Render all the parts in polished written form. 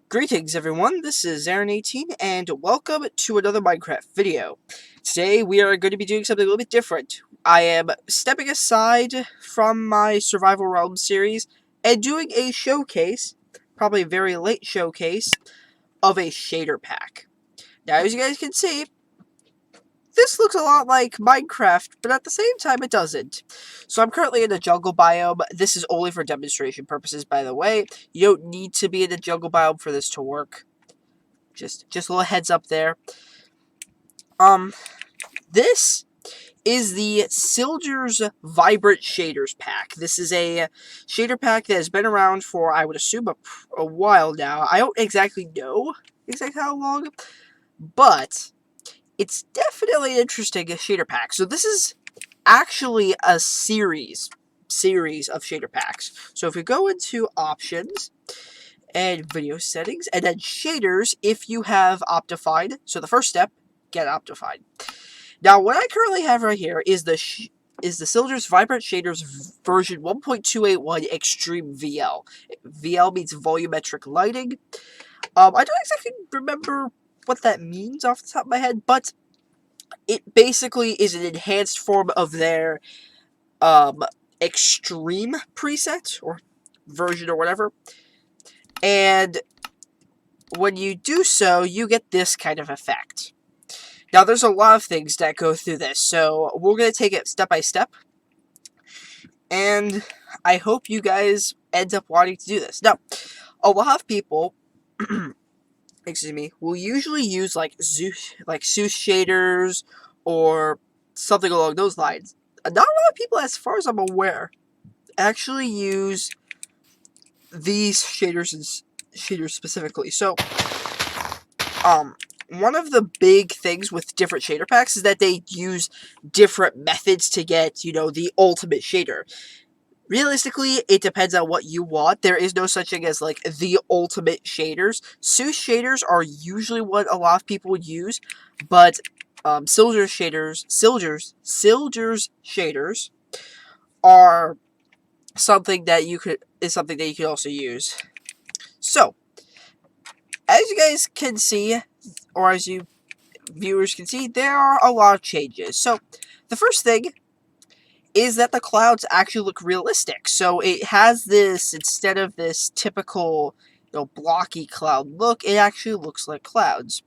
Greetings everyone, this is Aaron18 and welcome to another Minecraft video. Today we are going to be doing something a little bit different. I am stepping aside from my Survival Realms series and doing a showcase, probably a very late showcase, of a shader pack. Now as you guys can see, this looks a lot like Minecraft, but at the same time it doesn't. So I'm currently in the jungle biome. This is only for demonstration purposes, by the way. You don't need to be in the jungle biome for this to work. Just a little heads up there. This is the Sildur's Vibrant Shaders pack. This is a shader pack that has been around for, I would assume, a while now. I don't exactly know how long, but it's definitely an interesting shader pack. So this is actually a series of shader packs. So if you go into options and video settings and then shaders, if you have OptiFine, so the first step, get OptiFine. Now what I currently have right here is the Sildur's Vibrant Shaders version 1.281 Extreme VL. VL means volumetric lighting. I don't exactly remember what that means off the top of my head, but it basically is an enhanced form of their extreme preset or version or whatever. And when you do so, you get this kind of effect. Now, there's a lot of things that go through this, so we're going to take it step by step. And I hope you guys end up wanting to do this. Now, a lot of people excuse me, will usually use like Zeus shaders or something along those lines. Not a lot of people, as far as I'm aware, actually use these shaders specifically. So, one of the big things with different shader packs is that they use different methods to get, the ultimate shader. Realistically, it depends on what you want. There is no such thing as, like, the ultimate shaders. Zeus shaders are usually what a lot of people would use, but Silder's shaders are something that you could also use. So, as you guys can see, or as you viewers can see, there are a lot of changes. So, the first thing is that the clouds actually look realistic. So it has this, instead of this typical, blocky cloud look, it actually looks like clouds.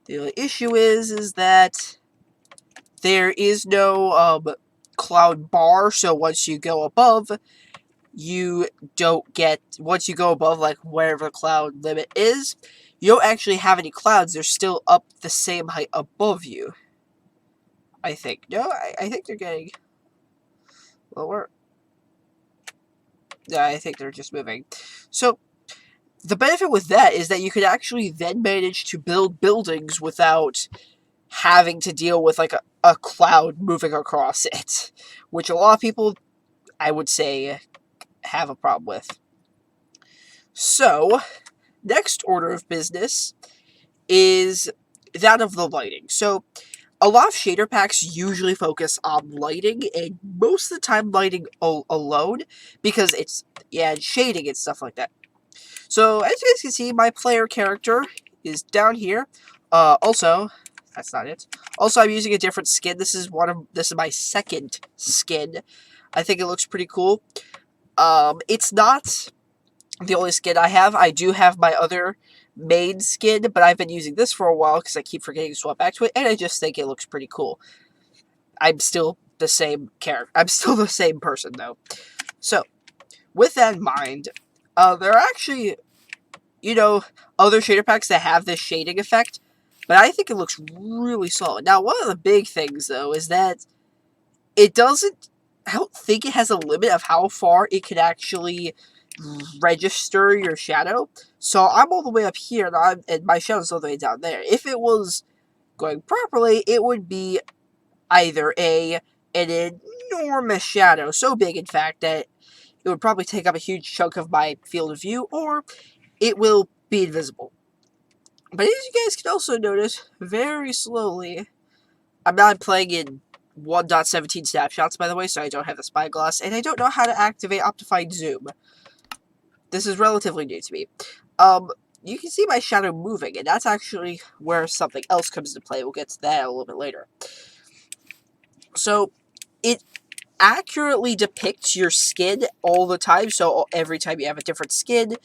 The only issue is that there is no cloud bar, so once you go above, you don't get, once you go above, like, wherever the cloud limit is, you don't actually have any clouds. They're still up the same height above you, I think. No, I think they're getting lower. Yeah, I think they're just moving. So, the benefit with that is that you could actually then manage to build buildings without having to deal with, like, a cloud moving across it, which a lot of people, I would say, have a problem with. So, next order of business is that of the lighting. So, a lot of shader packs usually focus on lighting, and most of the time lighting alone, because it's, shading and stuff like that. So, as you guys can see, my player character is down here. Also, that's not it. Also, I'm using a different skin. This is my second skin. I think it looks pretty cool. It's not the only skin I have. I do have my other main skin, but I've been using this for a while because I keep forgetting to swap back to it, and I just think it looks pretty cool. I'm still the same character. I'm still the same person, though. So, with that in mind, there are actually, other shader packs that have this shading effect, but I think it looks really solid. Now, one of the big things, though, is that it doesn't, I don't think it has a limit of how far it can actually register your shadow. So I'm all the way up here, and my shadow's all the way down there. If it was going properly, it would be either an enormous shadow, so big, in fact, that it would probably take up a huge chunk of my field of view, or it will be invisible. But as you guys can also notice, very slowly, I'm not playing in 1.17 snapshots, by the way, so I don't have the spyglass, and I don't know how to activate OptiFine Zoom. This is relatively new to me. you can see my shadow moving, and that's actually where something else comes into play. We'll get to that a little bit later. So, it accurately depicts your skin all the time, so every time you have a different skin,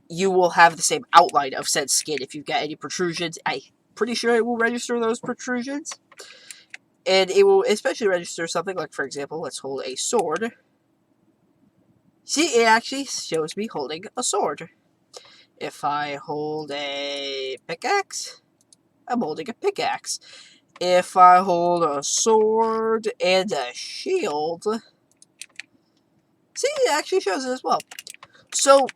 you will have the same outline of said skin. If you've got any protrusions, I'm pretty sure it will register those protrusions. And it will especially register something like, for example, let's hold a sword. See, it actually shows me holding a sword. If I hold a pickaxe, I'm holding a pickaxe. If I hold a sword and a shield, see, it actually shows it as well. So,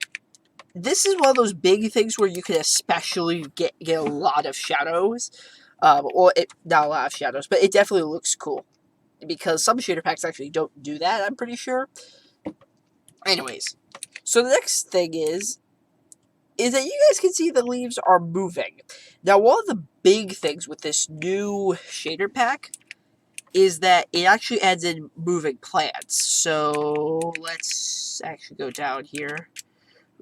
this is one of those big things where you can especially get a lot of shadows. Not a lot of shadows, but it definitely looks cool. Because some shader packs actually don't do that, I'm pretty sure. Anyways, so the next thing is that you guys can see the leaves are moving. Now, one of the big things with this new shader pack is that it actually adds in moving plants. So, let's actually go down here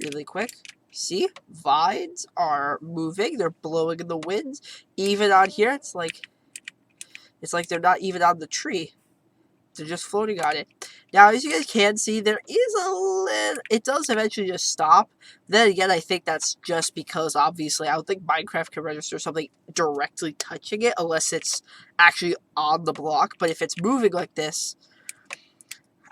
really quick. See? Vines are moving. They're blowing in the wind. Even on here, it's like they're not even on the tree. They're just floating on it. Now, as you guys can see, there is a little... It does eventually just stop. Then again, I think that's just because, obviously, I don't think Minecraft can register something directly touching it unless it's actually on the block. But if it's moving like this,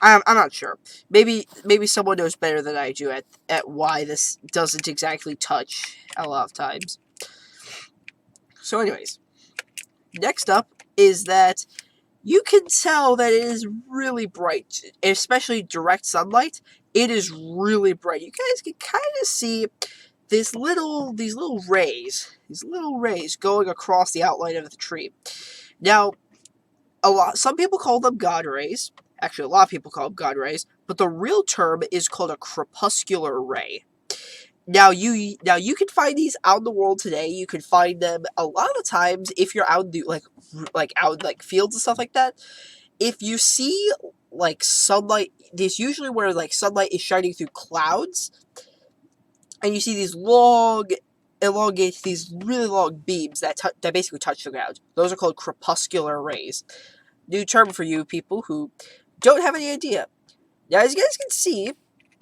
I'm not sure. Maybe someone knows better than I do at why this doesn't exactly touch a lot of times. So anyways, next up is that you can tell that it is really bright, especially direct sunlight. It is really bright. You guys can kind of see these little rays going across the outline of the tree. Now, some people call them God rays. Actually, a lot of people call them God rays, but the real term is called a crepuscular ray. Now you can find these out in the world today. You can find them a lot of the times if you're out in the, out in fields and stuff like that. If you see sunlight, this usually where sunlight is shining through clouds, and you see these these really long beams that basically touch the ground. Those are called crepuscular rays. New term for you people who don't have any idea. Now, as you guys can see,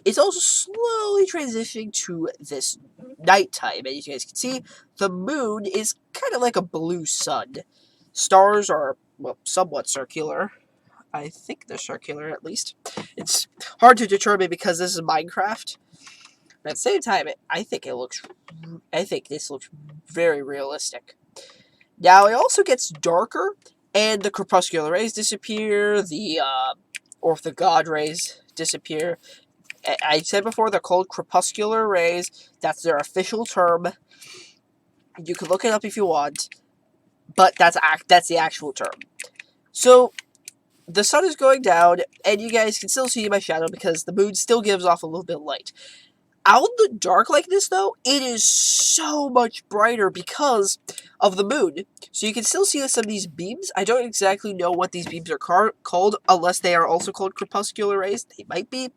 it's also slowly transitioning to this nighttime. And as you guys can see, the moon is kind of like a blue sun. Stars are, well, somewhat circular. I think they're circular, at least. It's hard to determine because this is Minecraft. But at the same time, I think this looks very realistic. Now, it also gets darker, and the crepuscular rays disappear, the God rays disappear. I said before, they're called crepuscular rays. That's their official term. You can look it up if you want, but that's the actual term. So, the sun is going down, and you guys can still see my shadow because the moon still gives off a little bit of light. Out in the dark like this, though, it is so much brighter because of the moon. So you can still see some of these beams. I don't exactly know what these beams are called, unless they are also called crepuscular rays. They might be.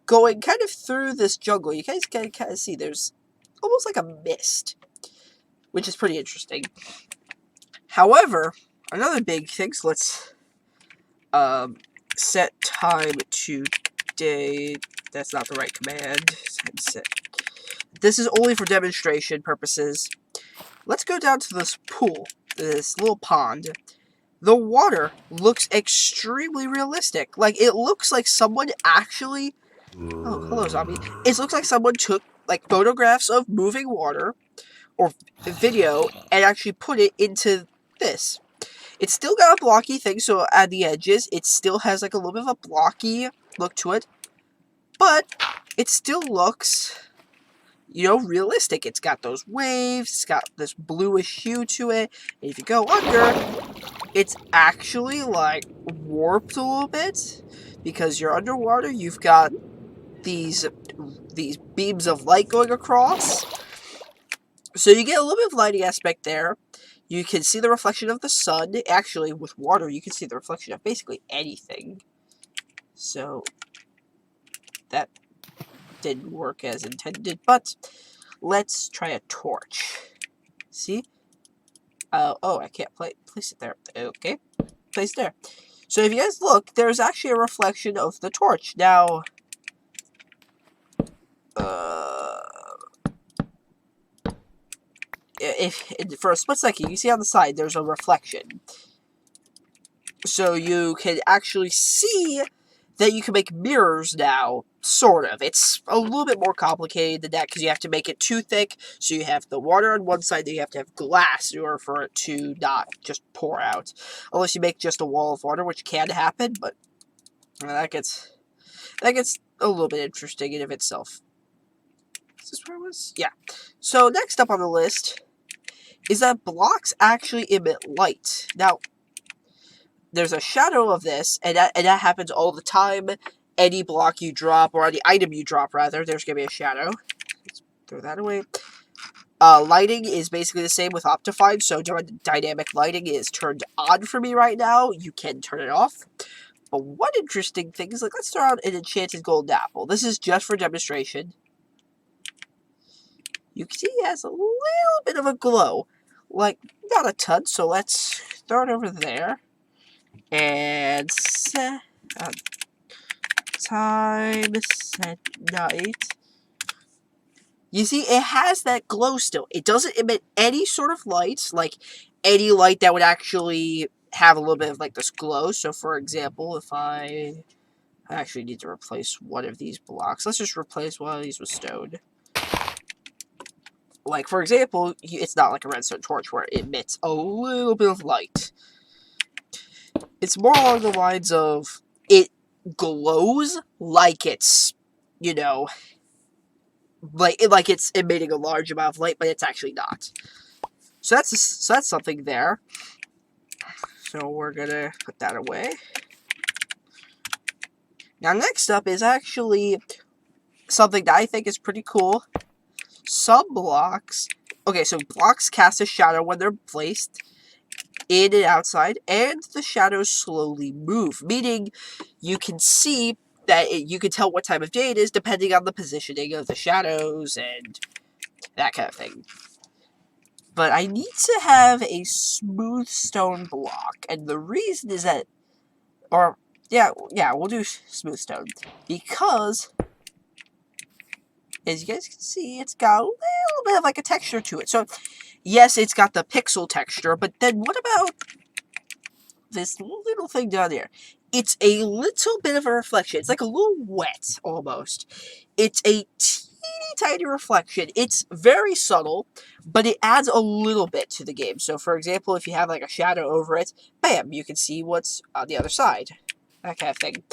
Going kind of through this jungle, you guys can kind of see there's almost like a mist, which is pretty interesting. However, another big thing, so let's set time to day. That's not the right command. Set. This is only for demonstration purposes. Let's go down to this pool, this little pond. The water looks extremely realistic. It looks like someone actually... Oh, hello, zombie. It looks like someone took, photographs of moving water, or video, and actually put it into this. It's still got a blocky thing, so at the edges, it still has, a little bit of a blocky look to it. But, it still looks, realistic. It's got those waves, it's got this bluish hue to it, and if you go under, it's actually, warped a little bit, because you're underwater, you've got these beams of light going across. So you get a little bit of lighting aspect there. You can see the reflection of the sun. Actually, with water, you can see the reflection of basically anything. So that didn't work as intended, but let's try a torch. See? Oh, I can't place it there. Okay, place it there. So if you guys look, there's actually a reflection of the torch. Now, if for a split second, you see on the side, there's a reflection. So you can actually see that you can make mirrors now, sort of. It's a little bit more complicated than that because you have to make it too thick. So you have the water on one side, then you have to have glass in order for it to not just pour out. Unless you make just a wall of water, which can happen, but that gets a little bit interesting in of itself. Is this where it was? Yeah. So next up on the list is that blocks actually emit light. Now, there's a shadow of this, and that happens all the time. Any block you drop, or any item you drop, rather, there's going to be a shadow. Let's throw that away. Lighting is basically the same with OptiFine, so dynamic lighting is turned on for me right now. You can turn it off. But one interesting thing is, like, let's throw out an enchanted golden apple. This is just for demonstration. You can see it has a little bit of a glow. Like, not a ton, so let's throw it over there. And set time, set night. You see, it has that glow still. It doesn't emit any sort of light, like any light that would actually have a little bit of like this glow. So for example, if I actually need to replace one of these blocks, let's just replace one of these with stone. Like for example, it's not like a redstone torch where it emits a little bit of light. It's more along the lines of it glows like it's, you know, like it's emitting a large amount of light, but it's actually not. So that's something there. So we're gonna put that away. Now next up is actually something that I think is pretty cool. Some blocks, okay, so blocks cast a shadow when they're placed in and outside, and the shadows slowly move, meaning you can see that you can tell what time of day it is depending on the positioning of the shadows and that kind of thing. But I need to have a smooth stone block, and the reason is that, yeah, we'll do smooth stone, because as you guys can see, it's got a little bit of like a texture to it. So yes, it's got the pixel texture, but then what about this little thing down there? It's a little bit of a reflection. It's like a little wet, almost. It's a teeny tiny reflection. It's very subtle, but it adds a little bit to the game. So, for example, if you have like a shadow over it, bam, you can see what's on the other side. That kind of thing.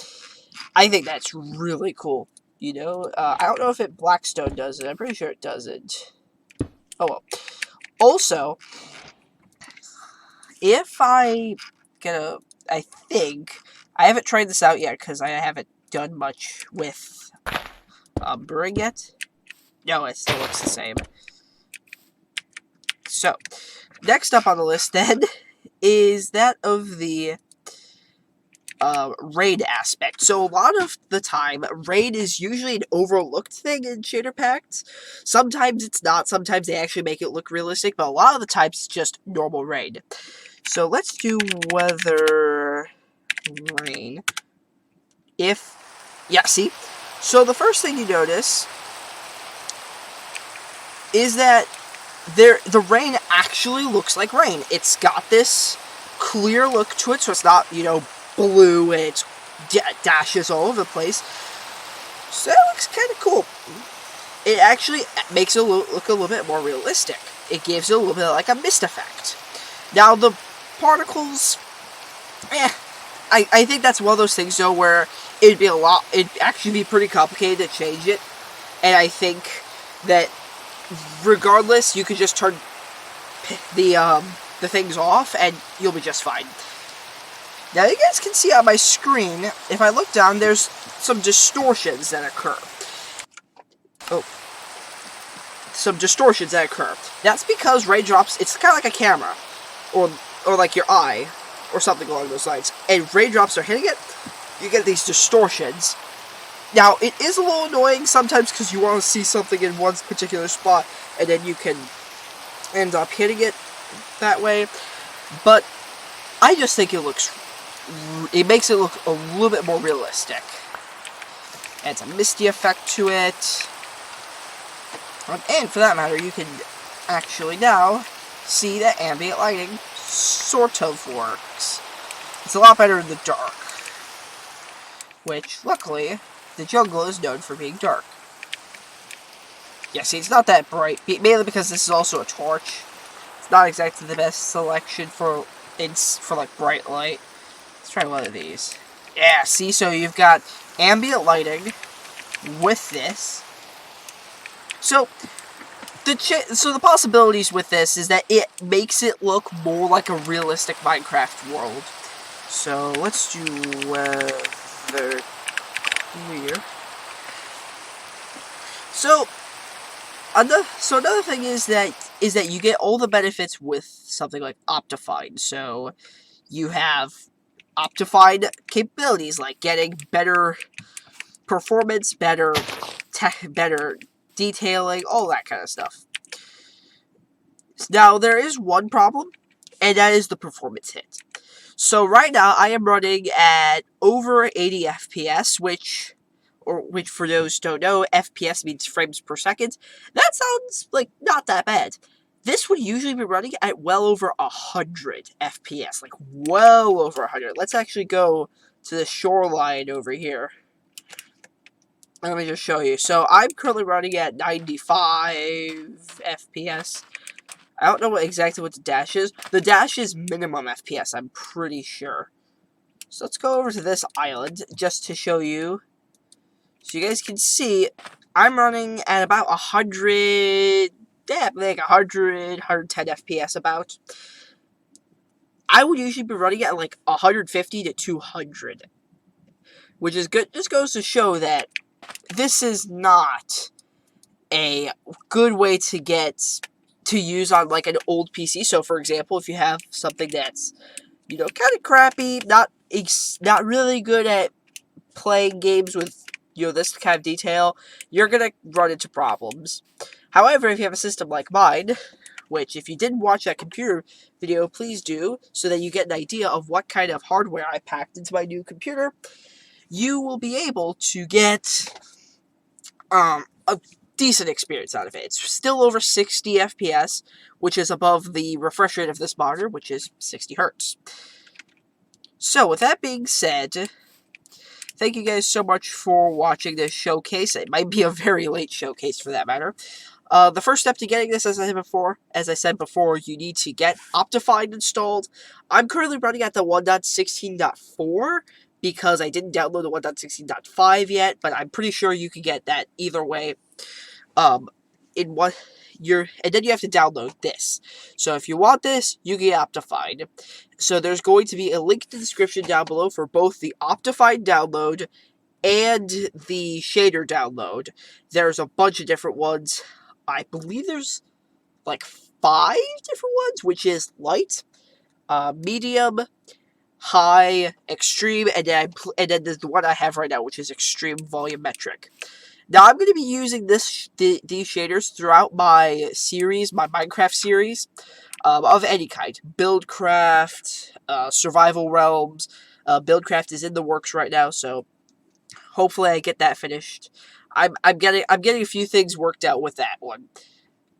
I think that's really cool. You know, I don't know if Blackstone does it. I'm pretty sure it doesn't. Oh, well. Also, if I think, I haven't tried this out yet because I haven't done much with brewing yet. No, it still looks the same. So, next up on the list then is that of the raid aspect. So a lot of the time, raid is usually an overlooked thing in shader packs. Sometimes it's not. Sometimes they actually make it look realistic, but a lot of the times it's just normal raid. So let's do weather rain. Yeah, see? So the first thing you notice is that the rain actually looks like rain. It's got this clear look to it, so it's not, you know, blue and it's dashes all over the place. So that looks kind of cool. It actually makes it look a little bit more realistic. It gives it a little bit like a mist effect. Now the particles, I think that's one of those things though where it'd actually be pretty complicated to change it. And I think that regardless, you could just turn the things off and you'll be just fine. Now you guys can see on my screen, if I look down, there's some distortions that occur. Some distortions that occur. That's because raindrops, it's kind of like a camera, or like your eye, or something along those lines. And raindrops are hitting it, you get these distortions. Now, it is a little annoying sometimes because you want to see something in one particular spot, and then you can end up hitting it that way. But I just think it makes it look a little bit more realistic. Adds a misty effect to it. And for that matter, you can actually now see that ambient lighting sort of works. It's a lot better in the dark. Which, luckily, the jungle is known for being dark. Yeah, see, it's not that bright, mainly because this is also a torch. It's not exactly the best selection for like bright light. Let's try one of these. Yeah, see, so you've got ambient lighting with this. So the possibilities with this is that it makes it look more like a realistic Minecraft world. So let's do weather here. So another thing is that you get all the benefits with something like OptiFine. So you have OptiFine capabilities like getting better performance, better detailing, all that kind of stuff. Now, there is one problem, and that is the performance hit. So right now, I am running at over 80 FPS, which for those who don't know, FPS means frames per second. That sounds like not that bad. This would usually be running at well over 100 FPS, like well over 100. Let's actually go to the shoreline over here. Let me just show you. So I'm currently running at 95 FPS. I don't know exactly what the dash is. The dash is minimum FPS, I'm pretty sure. So let's go over to this island just to show you. So you guys can see, I'm running at about 100, yeah, like 100, 110 FPS about. I would usually be running at like 150 to 200. Which is good. Just goes to show that this is not a good way to use on like an old PC. So for example, if you have something that's, kind of crappy, not really good at playing games with, this kind of detail, you're gonna run into problems. However, if you have a system like mine, which if you didn't watch that computer video, please do, so that you get an idea of what kind of hardware I packed into my new computer, you will be able to get a decent experience out of it. It's still over 60 FPS, which is above the refresh rate of this monitor, which is 60 Hz. So, with that being said, thank you guys so much for watching this showcase. It might be a very late showcase for that matter. The first step to getting this, as I said before, you need to get OptiFine installed. I'm currently running at the 1.16.4 because I didn't download the 1.16.5 yet, but I'm pretty sure you can get that either way. And then you have to download this. So if you want this, you get OptiFine. So there's going to be a link in the description down below for both the OptiFine download and the shader download. There's a bunch of different ones. I believe there's like 5 different ones, which is light, medium, high, extreme, and then there's the one I have right now, which is extreme volumetric. Now I'm going to be using these shaders throughout my series, my Minecraft series, of any kind. Buildcraft, Survival Realms. Buildcraft is in the works right now, so hopefully I get that finished. I'm getting a few things worked out with that one.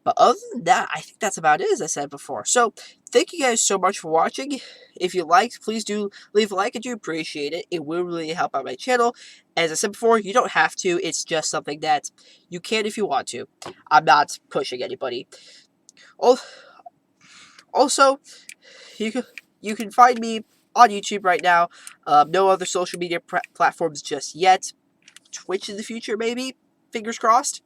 But other than that, I think that's about it, as I said before. So, thank you guys so much for watching. If you liked, please do leave a like. I do appreciate it. It will really help out my channel. As I said before, you don't have to. It's just something that you can if you want to. I'm not pushing anybody. Also, you can find me on YouTube right now. No other social media platforms just yet. Twitch in the future, maybe. Fingers crossed.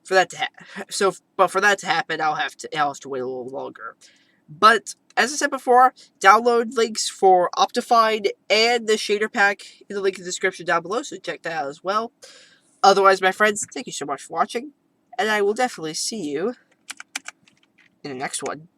For that to happen, I'll have to wait a little longer. But as I said before, download links for OptiFine and the shader pack in the link in the description down below, so check that out as well. Otherwise, my friends, thank you so much for watching, and I will definitely see you in the next one.